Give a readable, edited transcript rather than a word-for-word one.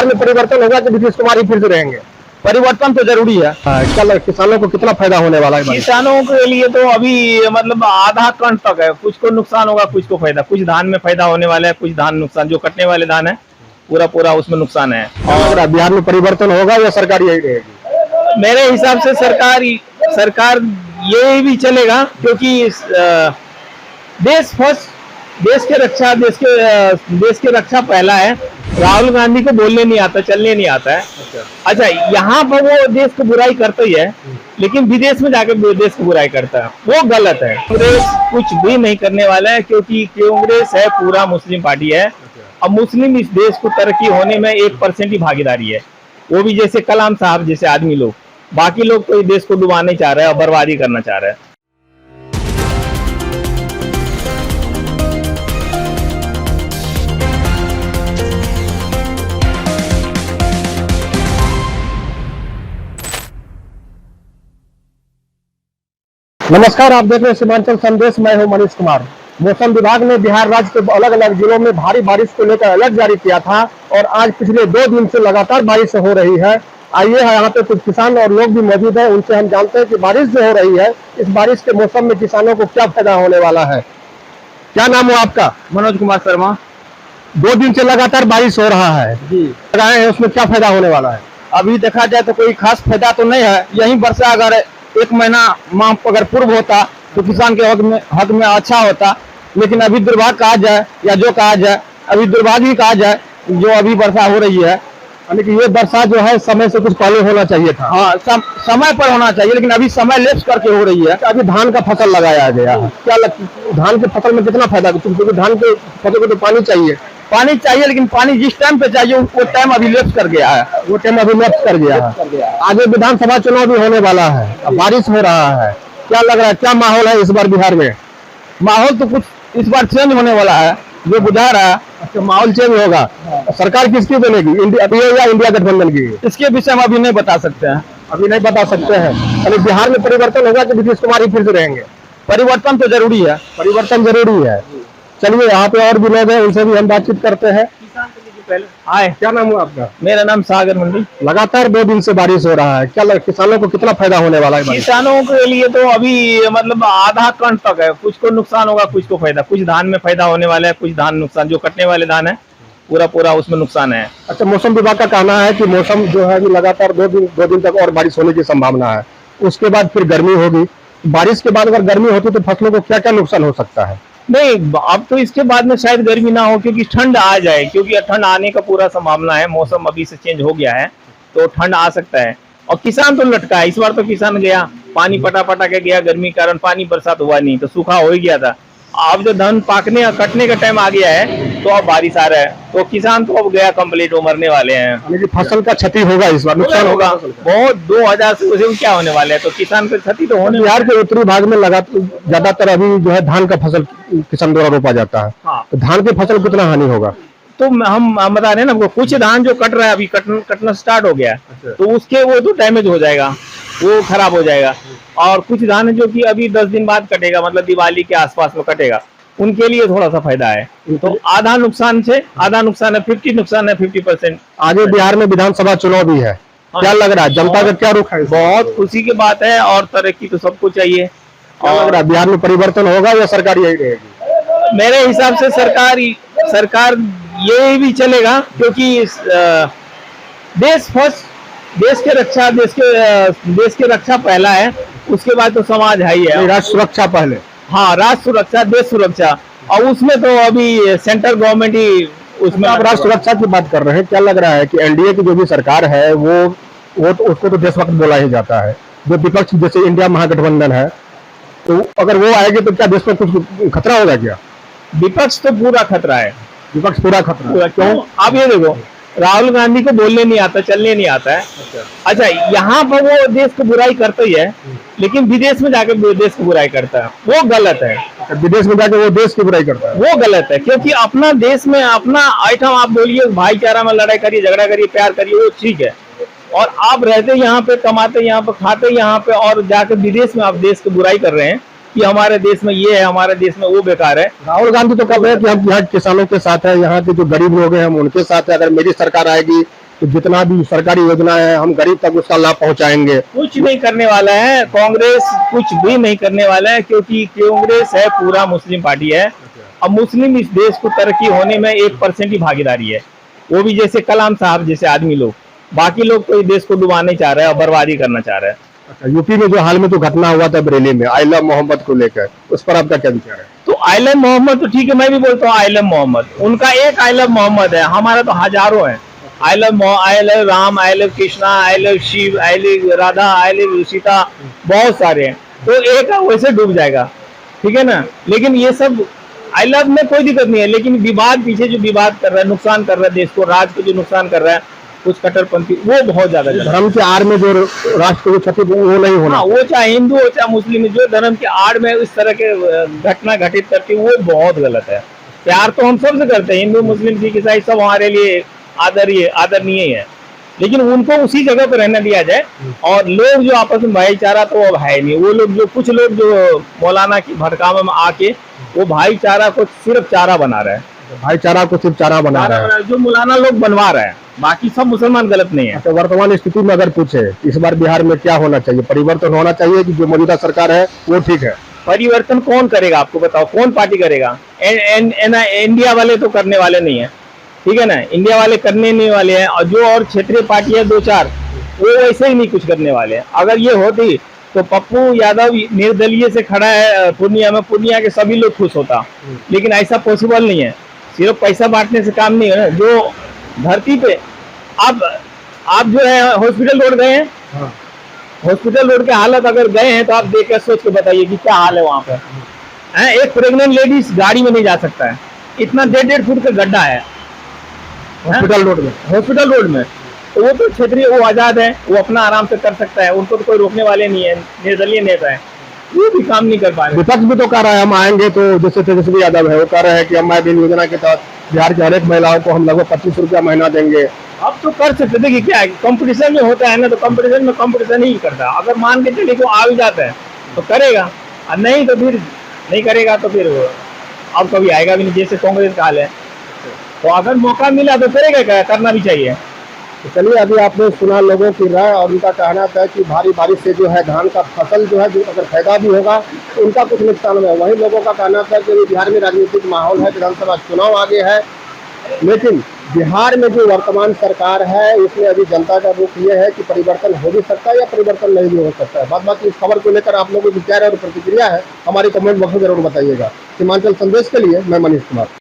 बिहार में परिवर्तन होगा कि नीतीश कुमार ही फिर से रहेंगे? परिवर्तन तो जरूरी है। क्या किसानों को कितना फायदा होने वाला है? किसानों के लिए तो अभी मतलब आधा टन तक है, कुछ को नुकसान होगा कुछ को फायदा। कुछ धान में फायदा होने वाला है, कुछ धान नुकसान, जो कटने वाले धान है पूरा पूरा उसमें नुकसान है। और बिहार में परिवर्तन होगा या सरकार यही रहेगी? मेरे हिसाब से सरकार ये भी चलेगा, क्योंकि देश फर्स्ट, देश के रक्षा पहला है। राहुल गांधी को बोलने नहीं आता, चलने नहीं आता है। अच्छा, यहाँ पर वो देश को बुराई करता ही है, लेकिन विदेश में जाकर देश को बुराई करता है, वो गलत है। कांग्रेस कुछ भी नहीं करने वाला है, क्योंकि कांग्रेस है पूरा मुस्लिम पार्टी है। अब मुस्लिम इस देश को तरक्की होने में 1% ही भागीदारी है, वो भी जैसे कलाम साहब जैसे आदमी लोग। बाकी लोग तो इस देश को डुबाने चाह रहे हैं और बर्बादी करना चाह रहे हैं। नमस्कार, आप देख रहे हैं सीमांचल संदेश। मैं हूं मनीष कुमार। मौसम विभाग ने बिहार राज्य के अलग अलग जिलों में भारी बारिश को लेकर अलर्ट जारी किया था और आज पिछले 2 दिन से लगातार बारिश हो रही है। आइए यहाँ पे कुछ किसान और लोग भी मौजूद हैं, उनसे हम जानते हैं कि बारिश जो हो रही है, इस बारिश के मौसम में किसानों को क्या फायदा होने वाला है। क्या नाम है आपका? मनोज कुमार शर्मा। 2 दिन से लगातार बारिश हो रहा है जी, लगाए हैं, उसमें क्या फायदा होने वाला है? अभी देखा जाए तो कोई खास फायदा तो नहीं है। यही वर्षा अगर 1 महीना माह अगर पूर्व होता तो किसान के हक में अच्छा होता, लेकिन अभी दुर्भाग्य कहा जाए या जो कहा जाए, अभी दुर्भाग्य ही कहा जाए जो अभी वर्षा हो रही है। यानी कि ये वर्षा जो है समय से कुछ पहले होना चाहिए था। हाँ, समय पर होना चाहिए, लेकिन अभी समय लेप्स करके हो रही है। अभी धान का फसल लगाया गया है, क्या धान के फसल में कितना फायदा? क्योंकि धान के फसल को तो पानी चाहिए, लेकिन पानी जिस टाइम पे चाहिए वो टाइम अभी लेप्स कर गया है। आगे विधानसभा चुनाव भी होने वाला है, अब बारिश हो रहा है, क्या लग रहा है, क्या माहौल है इस बार बिहार में? माहौल तो कुछ इस बार चेंज होने वाला है, जो बुझा रहा है। अच्छा, माहौल चेंज होगा। सरकार किसकी बनेगी, इंडिया गठबंधन की? इसके विषय में अभी नहीं बता सकते हैं। अभी नहीं बता सकते हैं। यानी बिहार में परिवर्तन होगा कि नीतीश कुमार ही फिर से रहेंगे? परिवर्तन तो जरूरी है। परिवर्तन जरूरी है। चलिए, यहाँ पे और भी लोग हैं, उनसे भी हम बातचीत करते हैं। आए, क्या नाम है आपका? मेरा नाम सागर मंडी। लगातार 2 दिन से बारिश हो रहा है, क्या किसानों को कितना फायदा होने वाला है? किसानों के लिए तो अभी मतलब आधा टन तक है, कुछ को नुकसान होगा कुछ को फायदा। कुछ धान में फायदा होने वाला है, कुछ धान नुकसान, जो कटने वाले धान है पूरा पूरा उसमें नुकसान है। अच्छा, मौसम विभाग का कहना है कि मौसम जो है लगातार 2 दिन तक और बारिश होने की संभावना है, उसके बाद फिर गर्मी होगी। बारिश के बाद अगर गर्मी होती तो फसलों को क्या क्या नुकसान हो सकता है? नहीं, अब तो इसके बाद में शायद गर्मी ना हो, क्योंकि ठंड आ जाए, क्योंकि ठंड आने का पूरा संभावना है। मौसम अभी से चेंज हो गया है तो ठंड आ सकता है। और किसान तो लटका है, इस बार तो किसान गया, पानी पटा के गया। गर्मी के कारण पानी बरसात हुआ नहीं तो सूखा हो ही गया था। अब जो धान पाकने कटने का टाइम आ गया है तो अब बारिश आ रहा है, तो किसान तो अब गया कंप्लीट, वो मरने वाले हैं। फसल का क्षति होगा इस बार, नुकसान होगा बहुत। 2000 से क्या होने वाले हैं, तो किसान को क्षति तो होने। बिहार के उत्तरी भाग में ज्यादातर अभी जो है धान का फसल किसान द्वारा रोपा जाता है। हाँ, तो धान की फसल कितना हानि होगा? तो हम बता रहे हैं ना, कुछ धान जो कट रहा है, अभी कटना स्टार्ट हो गया, तो उसके वो तो डैमेज हो जाएगा, वो खराब हो जाएगा। और कुछ धान है जो कि अभी 10 दिन बाद कटेगा, मतलब दिवाली के आसपास में कटेगा, उनके लिए थोड़ा सा फायदा है। तो आधा नुकसान है, 50 नुकसान है, 50%। आगे बिहार में विधानसभा चुनाव भी है, क्या लग रहा है, जनता का क्या रुख है? बहुत खुशी की बात है, और तरक्की तो सबको चाहिए। क्या लग रहा है, बिहार में परिवर्तन होगा या सरकार यही रहेगी? मेरे हिसाब से सरकार ये भी चलेगा, क्योंकि देश फर्स्ट, देश के रक्षा पहला है, उसके बाद तो समाज है ही है। राष्ट्र सुरक्षा पहले। हाँ, राष्ट्र सुरक्षा, देश सुरक्षा, और उसमें तो अभी सेंट्रल गवर्नमेंट ही उसमें। आप राष्ट्र सुरक्षा की बात कर रहे हैं, क्या लग रहा है कि एनडीए की जो भी सरकार है वो तो उसको तो देशभक्त बोला ही जाता है। जो विपक्ष जैसे इंडिया महागठबंधन है, तो अगर वो आएगी तो क्या देश में कुछ खतरा होगा क्या? विपक्ष तो पूरा खतरा है। विपक्ष पूरा खतरा? क्यों? आप ये देखो, राहुल गांधी को बोलने नहीं आता, चलने नहीं आता है। अच्छा, यहाँ पर वो देश को बुराई करता ही है, लेकिन विदेश में जाकर देश की बुराई करता है, वो गलत है। विदेश में जाकर वो देश की बुराई करता है, वो गलत है। क्योंकि अपना देश में अपना आइटम आप बोलिए, भाईचारा में लड़ाई करिए, झगड़ा करिए, प्यार करिए, वो ठीक है। और आप रहते यहाँ पे, कमाते यहाँ पे, खाते यहाँ पे, और जाकर विदेश में आप देश की बुराई कर रहे हैं कि हमारे देश में ये है, हमारे देश में वो बेकार है। राहुल गांधी तो कह रहे हैं कि हम यहाँ किसानों के साथ है, यहाँ के जो गरीब लोग हैं हम उनके साथ है, अगर मेरी सरकार आएगी कि जितना भी सरकारी योजना है हम गरीब तक उसका लाभ पहुंचाएंगे। कुछ नहीं करने वाला है कांग्रेस, कुछ भी नहीं करने वाला है, क्योंकि कांग्रेस है पूरा मुस्लिम पार्टी है। अब मुस्लिम इस देश को तरक्की होने में 1% की भागीदारी है, वो भी जैसे कलाम साहब जैसे आदमी लोग। बाकी लोग तो इस देश को डुबाने चाह रहे हैं और बर्बादी करना चाह रहे हैं। अच्छा, यूपी में जो हाल में जो घटना हुआ था बरेली में आई लव मोहम्मद को लेकर, उस पर आपका क्या विचार है? तो आई लव मोहम्मद तो ठीक है, मैं भी बोलता हूँ आई लव मोहम्मद, उनका एक आई लव मोहम्मद है, हमारा तो हजारों है। I love Ram, I love Krishna, I love Shiv, I love Radha, I love Sita, बहुत सारे हैं। तो एक वैसे डूब जाएगा, ठीक है ना। लेकिन ये सब आई लव में कोई दिक्कत नहीं है, लेकिन विवाद पीछे जो विवाद कर रहा है, नुकसान कर रहा है देश को, राज्य को जो नुकसान कर रहा है कुछ कट्टरपंथी, वो बहुत ज्यादा धर्म के आड़ में जो राष्ट्र को क्षति वो नहीं होना। हाँ, वो चाहे हिंदू हो चाहे मुस्लिम, जो धर्म के आड़ में इस तरह के घटना घटित करती है वो बहुत गलत है। प्यार तो हम सबसे करते हैं, हिंदू मुस्लिम सिख ईसाई सब हमारे लिए आदरणीय है, लेकिन उनको उसी जगह पर रहने दिया जाए। और लोग जो आपस में भाईचारा तो अब है नहीं, वो लोग जो कुछ लोग जो मौलाना की भड़कावे में आके वो भाईचारा को सिर्फ चारा बना रहा है, भाईचारा को सिर्फ चारा बना रहा है, जो मौलाना लोग बनवा रहे हैं, बाकी सब मुसलमान गलत नहीं है। तो वर्तमान स्थिति में अगर पूछे इस बार बिहार में क्या होना चाहिए, परिवर्तन होना चाहिए कि जो मौजूदा सरकार है वो ठीक है? परिवर्तन कौन करेगा आपको बताओ, कौन पार्टी करेगा? इंडिया वाले तो करने वाले नहीं है, ठीक है ना, इंडिया वाले करने नहीं वाले हैं। और जो और क्षेत्रीय पार्टी है 2-4 वो वैसे ही नहीं कुछ करने वाले हैं। अगर ये होती तो पप्पू यादव निर्दलीय से खड़ा है पूर्णिया में, पूर्णिया के सभी लोग खुश होता, लेकिन ऐसा पॉसिबल नहीं है। सिर्फ पैसा बांटने से काम नहीं है ना। जो धरती पे आप जो है हॉस्पिटल रोड गए हैं, हॉस्पिटल रोड के हालत अगर गए हैं तो आप देख कर सोच के बताइए कि क्या हाल है वहाँ पे। एक प्रेग्नेंट लेडीज गाड़ी में नहीं जा सकता है, इतना 1.5 फुट का गड्ढा है हॉस्पिटल रोड में। तो वो तो क्षेत्रीय, वो आजाद है, वो अपना आराम से कर सकता है, उनको तो कोई रोकने वाले नहीं है। निर्दलीय नेता है, वो भी काम नहीं कर पा रहे। विपक्ष भी तो कह रहा है हम आएंगे, तो जैसे तेजस्वी यादव है वो कह रहे हैं कि अम्मा बहन योजना के तहत बिहार के हर एक महिलाओं को हम लगभग 25 रुपया महीना देंगे। अब तो कर सकते, देखिए क्या है, कंपटीशन में होता है ना, तो कंपटीशन ही करता है। अगर मान के चलिए को आ भी जाता है तो करेगा, और नहीं तो फिर नहीं करेगा, तो फिर अब कभी आएगा भी नहीं, जैसे कांग्रेस का हाल है। तो अगर मौका मिला तो करेगा, करना भी चाहिए। तो चलिए, अभी आपने सुना लोगों की राय, और उनका कहना था कि भारी बारिश से जो है धान का फसल जो है जो अगर फायदा भी होगा तो उनका कुछ नुकसान है। वहीं लोगों का कहना था कि बिहार में राजनीतिक माहौल है, विधानसभा चुनाव आगे है, लेकिन बिहार में जो वर्तमान सरकार है उसमें अभी जनता का रुख ये है कि परिवर्तन हो भी सकता है या परिवर्तन नहीं भी हो सकता है। बाकी इस खबर को लेकर आप लोगों की क्या राय और प्रतिक्रिया है हमारी कमेंट बॉक्स में जरूर बताइएगा। सीमांचल संदेश के लिए मैं मनीष कुमार।